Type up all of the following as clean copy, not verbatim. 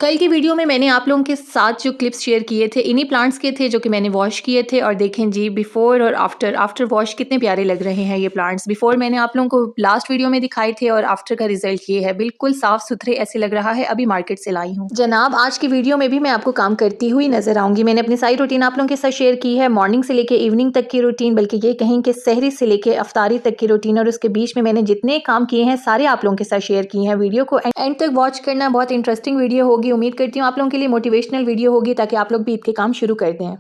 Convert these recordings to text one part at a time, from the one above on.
कल की वीडियो में मैंने आप लोगों के साथ जो क्लिप्स शेयर किए थे इन्हीं प्लांट्स के थे जो कि मैंने वॉश किए थे और देखें जी बिफ़ोर और आफ्टर वॉश कितने प्यारे लग रहे हैं ये प्लांट्स। बिफ़ोर मैंने आप लोगों को लास्ट वीडियो में दिखाए थे और आफ्टर का रिजल्ट ये है, बिल्कुल साफ़ सुथरे ऐसे लग रहा है, अभी मार्केट से लाई हूँ। जनाब आज की वीडियो में भी मैं आपको काम करती हुई नजर आऊँगी। मैंने अपनी सारी रूटीन आप लोगों के साथ शेयर की है, मॉर्निंग से लेकर इवनिंग तक की रूटीन, बल्कि ये कहें कि सहरी से लेकर अफ्तारी तक की रूटीन, और उसके बीच में मैंने जितने काम किए हैं सारे आप लोगों के साथ शेयर किए हैं। वीडियो को एंड तक वॉच करना, बहुत इंटरेस्टिंग वीडियो होगी। उम्मीद करती हूँ आप लोगों के लिए मोटिवेशनल वीडियो होगी ताकि आप लोग भी ईद के काम शुरू कर दें।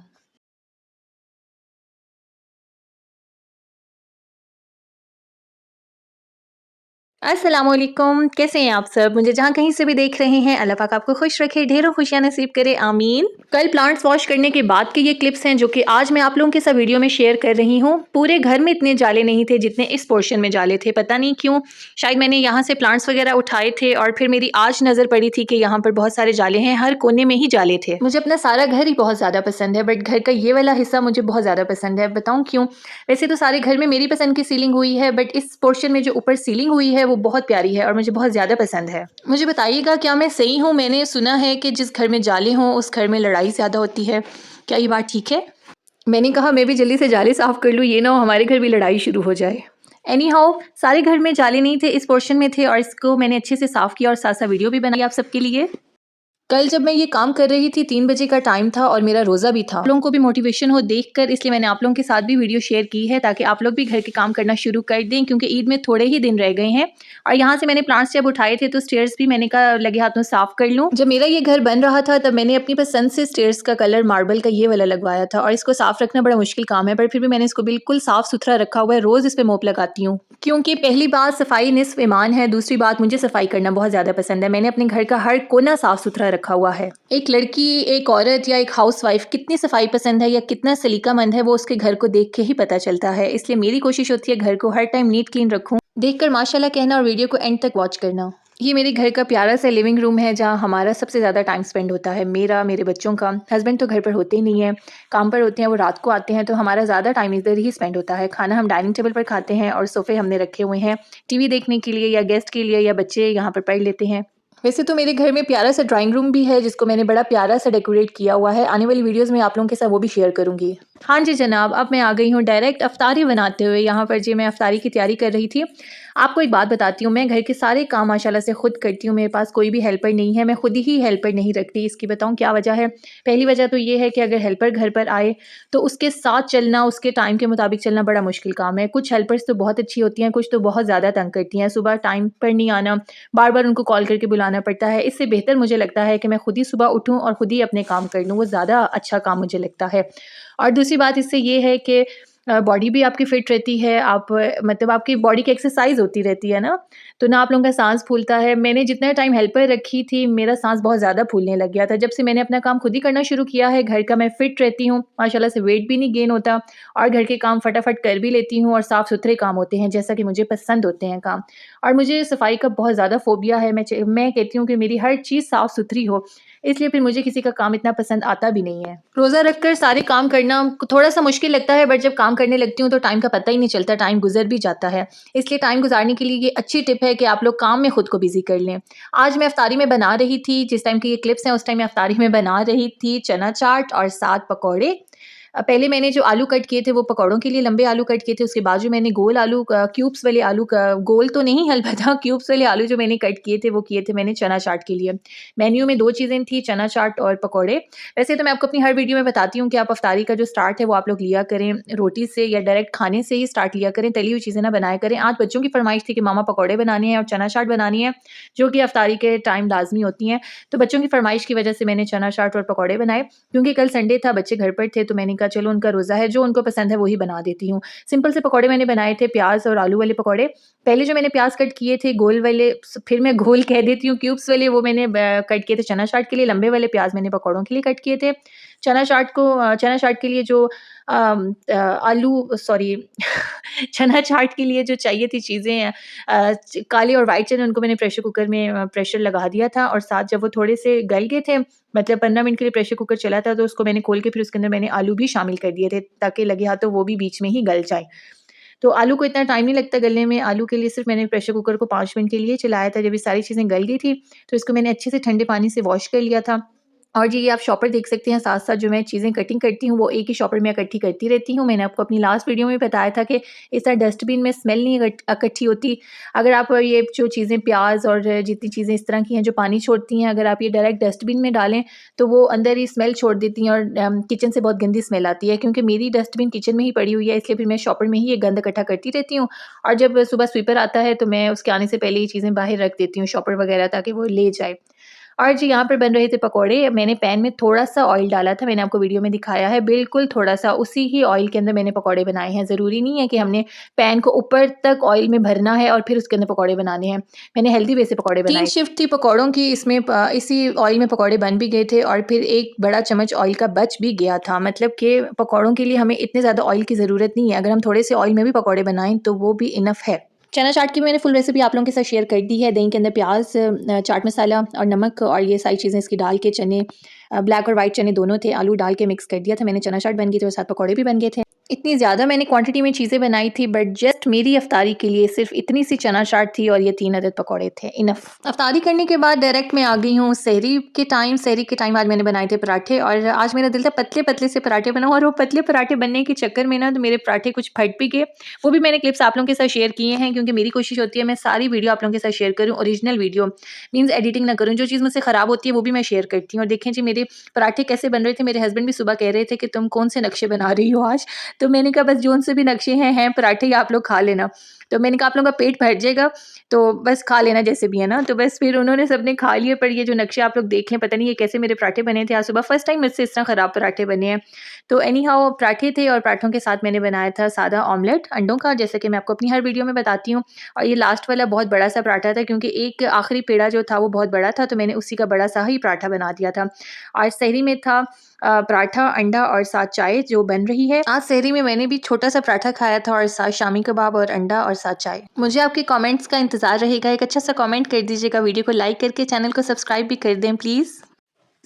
अस्सलामुअलैकुम, कैसे हैं आप सब? मुझे जहाँ कहीं से भी देख रहे हैं, अल्लाह पाक आपको खुश रखे, ढेरों खुशियाँ नसीब करे, आमीन। कल प्लांट्स वॉश करने के बाद के ये क्लिप्स हैं जो कि आज मैं आप लोगों के साथ वीडियो में शेयर कर रही हूँ। पूरे घर में इतने जाले नहीं थे जितने इस पोर्शन में जाले थे, पता नहीं क्यों। शायद मैंने यहाँ से प्लांट्स वगैरह उठाए थे और फिर मेरी आज नज़र पड़ी थी कि यहाँ पर बहुत सारे जाले हैं, हर कोने में ही जाले थे। मुझे अपना सारा घर ही बहुत ज़्यादा पसंद है, बट घर का ये वाला हिस्सा मुझे बहुत ज़्यादा पसंद है, बताऊँ क्यों? वैसे तो सारे घर में मेरी पसंद की सीलिंग हुई है, बट इस पोर्शन में जो ऊपर सीलिंग हुई है वो बहुत प्यारी है और मुझे बहुत ज़्यादा पसंद है। मुझे बताइएगा क्या मैं सही हूँ? मैंने सुना है कि जिस घर में जाले हों उस घर में लड़ाई ज़्यादा होती है, क्या ये बात ठीक है? मैंने कहा मैं भी जल्दी से जाले साफ़ कर लूँ, ये ना हो हमारे घर भी लड़ाई शुरू हो जाए। एनी हाउ, सारे घर में जाले नहीं थे, इस पोर्शन में थे और इसको मैंने अच्छे से साफ़ किया और साथ साथ वीडियो भी बनाई आप सबके लिए। कल जब मैं ये काम कर रही थी 3 बजे का टाइम था और मेरा रोज़ा भी था। आप लोगों को भी मोटिवेशन हो देखकर, इसलिए मैंने आप लोगों के साथ भी वीडियो शेयर की है ताकि आप लोग भी घर के काम करना शुरू कर दें, क्योंकि ईद में थोड़े ही दिन रह गए हैं। और यहाँ से मैंने प्लांट्स जब उठाए थे तो स्टेयर्स भी मैंने कहा लगे हाथों साफ़ कर लूँ। जब मेरा ये घर बन रहा था तब मैंने अपनी पसंद से स्टेयर्स का कलर मार्बल का ये वाला लगवाया था और इसको साफ़ रखना बड़ा मुश्किल काम है, पर फिर भी मैंने इसको बिल्कुल साफ़ सुथरा रखा हुआ है। रोज़ इस पर मोप लगाती हूँ, क्योंकि पहली बात सफाई निस्फ ईमान है, दूसरी बात मुझे सफाई करना बहुत ज़्यादा पसंद है। मैंने अपने घर का हर कोना साफ़ सुथरा रखा हुआ है। एक लड़की, एक औरत या एक हाउसवाइफ कितनी सफाई पसंद है या कितना सलीकामंद है वो उसके घर को देख के ही पता चलता है। इसलिए मेरी कोशिश होती है घर को हर टाइम नीट क्लीन रखूँ। देखकर माशाल्लाह कहना और वीडियो को एंड तक वॉच करना। ये मेरे घर का प्यारा सा लिविंग रूम है जहाँ हमारा सबसे ज़्यादा टाइम स्पेंड होता है, मेरा, मेरे बच्चों का। हस्बैंड तो घर पर होते ही नहीं है, काम पर होते हैं, वो रात को आते हैं, तो हमारा ज़्यादा टाइम इधर ही स्पेंड होता है। खाना हम डाइनिंग टेबल पर खाते हैं और सोफ़े हमने रखे हुए हैं टीवी देखने के लिए या गेस्ट के लिए, या बच्चे यहाँ पर पढ़ लेते हैं। वैसे तो मेरे घर में प्यारा सा ड्राइंग रूम भी है जिसको मैंने बड़ा प्यारा सा डेकोरेट किया हुआ है। आने वाली वीडियोस में आप लोगों के साथ वो भी शेयर करूँगी। हाँ जी जनाब, अब मैं आ गई हूँ डायरेक्ट अफ्तारी बनाते हुए। यहाँ पर जी मैं अफ्तारी की तैयारी कर रही थी। आपको एक बात बताती हूँ, मैं घर के सारे काम माशाल्लाह से खुद करती हूँ, मेरे पास कोई भी हेल्पर नहीं है, मैं खुद ही हेल्पर नहीं रखती। इसकी बताऊँ क्या वजह है? पहली वजह तो ये है कि अगर हेल्पर घर पर आए तो उसके साथ चलना, उसके टाइम के मुताबिक चलना बड़ा मुश्किल काम है। कुछ हेल्पर्स तो बहुत अच्छी होती हैं, कुछ तो बहुत ज़्यादा तंग करती हैं। सुबह टाइम पर नहीं आना, बार-बार उनको कॉल करके बुलाना पड़ता है। इससे बेहतर मुझे लगता है कि मैं खुद ही सुबह उठूँ और खुद ही अपने काम कर लूँ, वो ज़्यादा अच्छा काम मुझे लगता है। और दूसरी बात इससे ये है कि बॉडी भी आपकी फिट रहती है, आप मतलब आपकी बॉडी की एक्सरसाइज़ होती रहती है ना, तो ना आप लोगों का साँस फूलता है। मैंने जितना टाइम हेल्पर रखी थी, मेरा साँस बहुत ज़्यादा फूलने लग गया था। जब से मैंने अपना काम खुद ही करना शुरू किया है घर का, मैं फिट रहती हूँ, माशाल्लाह से वेट भी नहीं गेन होता और घर के काम फटाफट कर भी लेती हूँ और साफ़-सुथरे काम होते हैं, जैसा कि मुझे पसंद होते हैं काम। और मुझे सफाई का बहुत ज़्यादा फ़ोबिया है, मैं कहती हूँ कि मेरी हर चीज़ साफ़-सुथरी हो, इसलिए फिर मुझे किसी का काम इतना पसंद आता भी नहीं है। रोज़ा रखकर सारे काम करना थोड़ा-सा मुश्किल लगता है, बट जब काम करने लगती हूँ तो टाइम का पता ही नहीं चलता, टाइम गुज़र भी जाता है। इसलिए टाइम गुज़ारने के लिए ये अच्छी टिप है कि आप लोग काम में खुद को बिज़ी कर लें। आज मैं इफ्तारी में बना रही थी, जिस टाइम की ये क्लिप्स हैं उस टाइम मैं इफ्तारी में बना रही थी चना चाट और साथ पकौड़े। पहले मैंने जो आलू कट किए थे वो पकौड़ों के लिए लंबे आलू कट किए थे, उसके बाद जो मैंने गोल आलू क्यूब्स वाले आलू का, गोल तो नहीं अलबत्ता क्यूब्स वाले आलू जो मैंने कट किए थे वो किए थे मैंने चना चाट के लिए। मेन्यू में 2 चीज़ें थी, चना चाट और पकौड़े। वैसे तो मैं आपको अपनी हर वीडियो में बताती हूँ कि आप इफ्तारी का जो स्टार्ट है वो आप लोग लिया करें रोटी से या डायरेक्ट खाने से ही स्टार्ट लिया करें, तली हुई चीज़ें ना बनाया करें। आज बच्चों की फरमाइश थी कि मामा पकौड़े बनाने हैं और चना चाट बनानी है, जो कि इफ्तारी के टाइम लाज़मी होती हैं। तो बच्चों की फरमाइश की वजह से मैंने चना चाट और पकौड़े बनाए, क्योंकि कल संडे था, बच्चे घर पर थे, तो मैंने कहा चलो उनका रोज़ा है, जो उनको पसंद है वही बना देती हूँ। सिंपल से पकौड़े मैंने बनाए थे, प्याज़ और आलू वाले पकौड़े। पहले जो मैंने प्याज़ कट किए थे गोल वाले, फिर मैं गोल कह देती हूँ, क्यूब्स वाले, वो मैंने कट किए थे चना चाट के लिए। लंबे वाले प्याज़ मैंने पकौड़ों के लिए कट किए थे। चना चाट के लिए जो आलू सॉरी चना चाट के लिए जो चाहिए थी चीज़ें काले और वाइट चने, उनको मैंने प्रेशर कुकर में प्रेशर लगा दिया था और साथ जब वो थोड़े से गल गए थे, मतलब 15 मिनट के लिए प्रेशर कुकर चला था, तो उसको मैंने खोल के फिर उसके अंदर मैंने आलू भी शामिल कर दिए थे ताकि लगे हाथों वो भी बीच में ही गल जाए। तो आलू को इतना टाइम नहीं लगता गलने में। आलू के लिए सिर्फ मैंने प्रेशर कुकर को 5 मिनट के लिए चलाया था। जब ये सारी चीज़ें गल गई थी तो इसको मैंने अच्छे से ठंडे पानी से वॉश कर लिया था। और जी, ये आप शॉपर देख सकते हैं, साथ-साथ जो मैं चीज़ें कटिंग करती हूँ वो एक ही शॉपर में इकट्ठी करती रहती हूँ। मैंने आपको अपनी लास्ट वीडियो में बताया था कि इस तरह डस्टबिन में स्मेल नहीं इकट्ठी होती। अगर आप ये जो चीज़ें प्याज़ और जितनी चीज़ें इस तरह की हैं जो पानी छोड़ती हैं, अगर आप ये डायरेक्ट डस्टबिन में डालें तो वो अंदर ही स्मेल छोड़ देती हैं और किचन से बहुत गंदी स्मेल आती है। क्योंकि मेरी डस्टबिन किचन में ही पड़ी हुई है, इसलिए फिर मैं शॉपर में ही ये गंद इकट्ठा करती रहती हूँ। और जब सुबह स्वीपर आता है तो मैं उसके आने से पहले ये चीज़ें बाहर रख देती हूँ, शॉपर वगैरह, ताकि वो ले जाए। और जी, यहाँ पर बन रहे थे पकौड़े। मैंने पैन में थोड़ा-सा ऑयल डाला था, मैंने आपको वीडियो में दिखाया है, बिल्कुल थोड़ा-सा, उसी ही ऑयल के अंदर मैंने पकौड़े बनाए हैं। ज़रूरी नहीं है कि हमने पैन को ऊपर तक ऑयल में भरना है और फिर उसके अंदर पकौड़े बनाने हैं। मैंने हेल्दी वे से पकौड़े बनाए। 3 शिफ्ट थी पकौड़ों की, इसमें इसी ऑयल में पकौड़े बन भी गए थे और फिर 1 बड़ा चम्मच ऑयल का बच भी गया था। मतलब कि पकौड़ों के लिए हमें इतने ज़्यादा ऑयल की ज़रूरत नहीं है। अगर हम थोड़े से ऑयल में भी पकौड़े बनाएँ तो वो भी इनफ है। चना चाट की मैंने फुल रेसिपी आप लोगों के साथ शेयर कर दी है। दही के अंदर प्याज, चाट मसाला और नमक और ये सारी चीज़ें इसकी डाल के, चने ब्लैक और वाइट चने दोनों थे, आलू डाल के मिक्स कर दिया था मैंने। चना चाट बन गई थी और साथ पकौड़े भी बन गए थे। इतनी ज़्यादा मैंने क्वांटिटी में चीज़ें बनाई थी, बट जस्ट मेरी इफ्तारी के लिए सिर्फ इतनी सी चना चाट थी और ये 3 अदद पकौड़े थे, इनफ। इफ्तारी करने के बाद डायरेक्ट मैं आ गई हूँ सहरी के टाइम। सहरी के टाइम आज मैंने बनाए थे पराठे और आज मेरा दिल था पतले पतले से पराठे बनाऊँ, और वो पतले पराठे बनने के चक्कर में ना तो मेरे पराठे कुछ फट भी गए। वो भी मैंने क्लिप्स आप लोगों के साथ शेयर किए हैं, क्योंकि मेरी कोशिश होती है मैं सारी वीडियो आप लोगों के साथ शेयर करूँ, ओरिजिनल वीडियो, मीन्स एडिटिंग ना करूँ। जो चीज़ मुझसे ख़राब होती है वो भी मैं शेयर करती हूँ। और देखें जी, मेरे पराठे कैसे बन रहे थे। मेरे हस्बैंड भी सुबह कह रहे थे कि तुम कौन से नक्शे बना रही हो आज। तो मैंने कहा बस जो से भी नक्शे हैं पराठे, ये आप लोग खा लेना। तो मैंने कहा आप लोगों का पेट भर जाएगा तो बस खा लेना जैसे भी है ना। तो बस फिर उन्होंने सबने खा लिए। पर ये जो नक्शे आप लोग देखें, पता नहीं ये कैसे मेरे पराठे बने थे आज सुबह, फर्स्ट टाइम मुझसे इस तरह ख़राब पराठे बने हैं। तो एनी हाउ पराठे थे और पराठों के साथ मैंने बनाया था सादा ऑमलेट अंडों का, जैसे कि मैं आपको अपनी हर वीडियो में बताती हूँ। और ये लास्ट वाला बहुत बड़ा सा पराठा था, क्योंकि एक आखिरी पेड़ा जो था वो बहुत बड़ा था, तो मैंने उसी का बड़ा सा ही पराठा बना दिया था। आज सहरी में था पराठा, अंडा और साथ चाय जो बन रही है। आज सहरी में मैंने भी छोटा सा पराठा खाया था और साथ शामी कबाब और अंडा और साथ चाय। मुझे आपके कमेंट्स का इंतजार रहेगा। एक अच्छा सा कमेंट कर दीजिएगा, वीडियो को लाइक करके चैनल को सब्सक्राइब भी कर दें प्लीज़।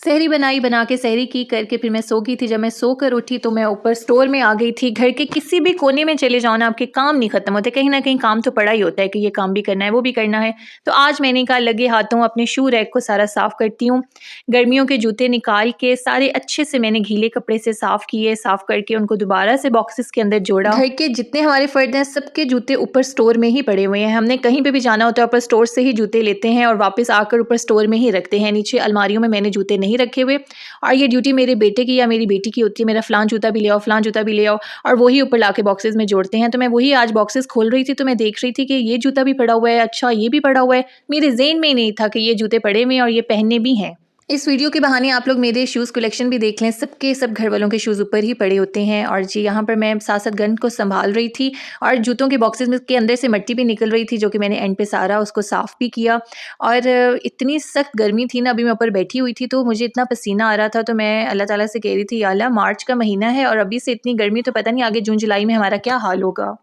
सहरी बनाई, बना के सहरी की करके फिर मैं सो गई थी। जब मैं सोकर उठी तो मैं ऊपर स्टोर में आ गई थी। घर के किसी भी कोने में चले जाओ ना, आपके काम नहीं खत्म होते, कहीं ना कहीं काम तो पड़ा ही होता है कि ये काम भी करना है, वो भी करना है। तो आज मैंने कहा लगे हाथों अपने शू रैक को सारा साफ़ करती हूँ। गर्मियों के जूते निकाल के सारे अच्छे से मैंने गीले कपड़े से साफ़ किए, साफ़ करके उनको दोबारा से बॉक्सेस के अंदर जोड़ा। घर के जितने हमारे फ़र्द हैं सबके जूते ऊपर स्टोर में ही पड़े हुए हैं। हमने कहीं पर भी जाना होता है ऊपर स्टोर से ही जूते लेते हैं और वापस आकर ऊपर स्टोर में ही रखते हैं। नीचे अलमारियों में मैंने जूते नहीं रखे हुए। और ये ड्यूटी मेरे बेटे की या मेरी बेटी की होती है, मेरा फ़लाँ जूता भी ले आओ, फ़लाँ जूता भी ले आओ, और वही ऊपर लाके बॉक्सेस में जोड़ते हैं। तो मैं वही आज बॉक्सेस खोल रही थी तो मैं देख रही थी कि ये जूता भी पड़ा हुआ है, अच्छा ये भी पड़ा हुआ है। मेरे ज़हन में ही नहीं था कि ये जूते पड़े हुए हैं और ये पहनने भी हैं। इस वीडियो के बहाने आप लोग मेरे शूज़ कलेक्शन भी देख लें। सबके सब घर वालों के शूज़ ऊपर ही पड़े होते हैं। और जी, यहाँ पर मैं साथ साथ गन को संभाल रही थी और जूतों के बॉक्सेस में के अंदर से मिट्टी भी निकल रही थी, जो कि मैंने एंड पे सारा उसको साफ़ भी किया। और इतनी सख्त गर्मी थी ना, अभी मैं ऊपर बैठी हुई थी तो मुझे इतना पसीना आ रहा था। तो मैं अल्लाह ताला से कह रही थी, या अल्लाह मार्च का महीना है और अभी से इतनी गर्मी, तो पता नहीं आगे जून जुलाई में हमारा क्या हाल होगा।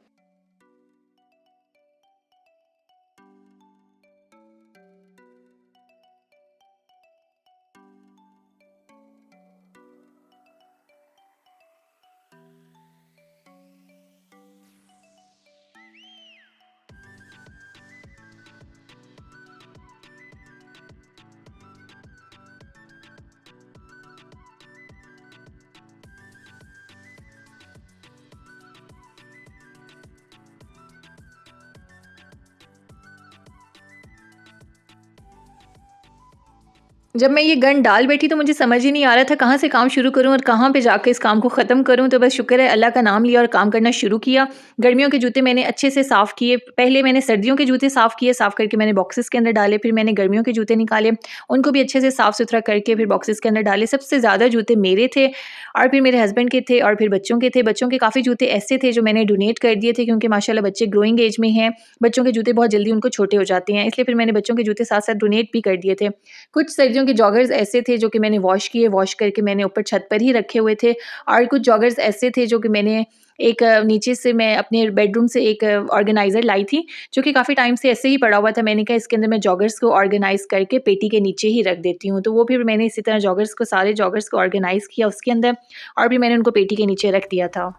जब मैं ये गन डाल बैठी तो मुझे समझ ही नहीं आ रहा था कहाँ से काम शुरू करूँ और कहाँ पे जाकर इस काम को ख़त्म करूँ। तो बस शुक्र है अल्लाह का नाम लिया और काम करना शुरू किया। गर्मियों के जूते मैंने अच्छे से साफ़ किए। पहले मैंने सर्दियों के जूते साफ़ किए, साफ़ करके मैंने बॉक्सेस के अंदर डाले। फिर मैंने गर्मियों के जूते निकाले, उनको भी अच्छे से साफ़ सुथरा करके फिर बॉक्सेस के अंदर डाले। सबसे ज़्यादा जूते मेरे थे और फिर मेरे हस्बैंड के थे और फिर बच्चों के थे। बच्चों के काफ़ी जूते ऐसे थे जो मैंने डोनेट कर दिए थे, क्योंकि माशाल्लाह बच्चे ग्रोइंग एज में हैं। बच्चों के जूते बहुत जल्दी उनको छोटे हो जाते हैं, इसलिए फिर मैंने बच्चों के जूते साथ साथ डोनेट भी कर दिए थे। कुछ सर्दियों के जॉगर्स ऐसे थे जो कि मैंने वॉश किए, वॉश करके मैंने ऊपर छत पर ही रखे हुए थे। और कुछ जॉगर्स ऐसे थे जो कि मैंने एक नीचे से मैं अपने बेडरूम से एक ऑर्गेनाइज़र लाई थी, जो कि काफ़ी टाइम से ऐसे ही पड़ा हुआ था। मैंने कहा इसके अंदर मैं जॉगर्स को ऑर्गेनाइज़ करके पेटी के नीचे ही रख देती हूँ। तो वो फिर मैंने इसी तरह जॉगर्स को, सारे जॉगर्स को ऑर्गेनाइज़ किया उसके अंदर और फिर मैंने उनको पेटी के नीचे रख दिया था।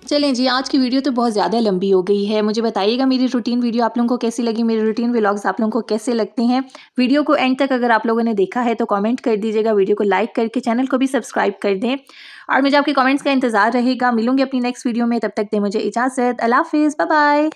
चलें जी, आज की वीडियो तो बहुत ज़्यादा लंबी हो गई है। मुझे बताइएगा मेरी रूटीन वीडियो आप लोगों को कैसी लगी, मेरे रूटीन व्लॉग्स आप लोगों को कैसे लगते हैं। वीडियो को एंड तक अगर आप लोगों ने देखा है तो कमेंट कर दीजिएगा, वीडियो को लाइक करके चैनल को भी सब्सक्राइब कर दें और मुझे आपके कमेंट्स का इंतज़ार रहेगा। मिलूंगी अपनी नेक्स्ट वीडियो में, तब तक दें मुझे इजाज़त। अल्लाह हाफ़िज़, बाय बाय।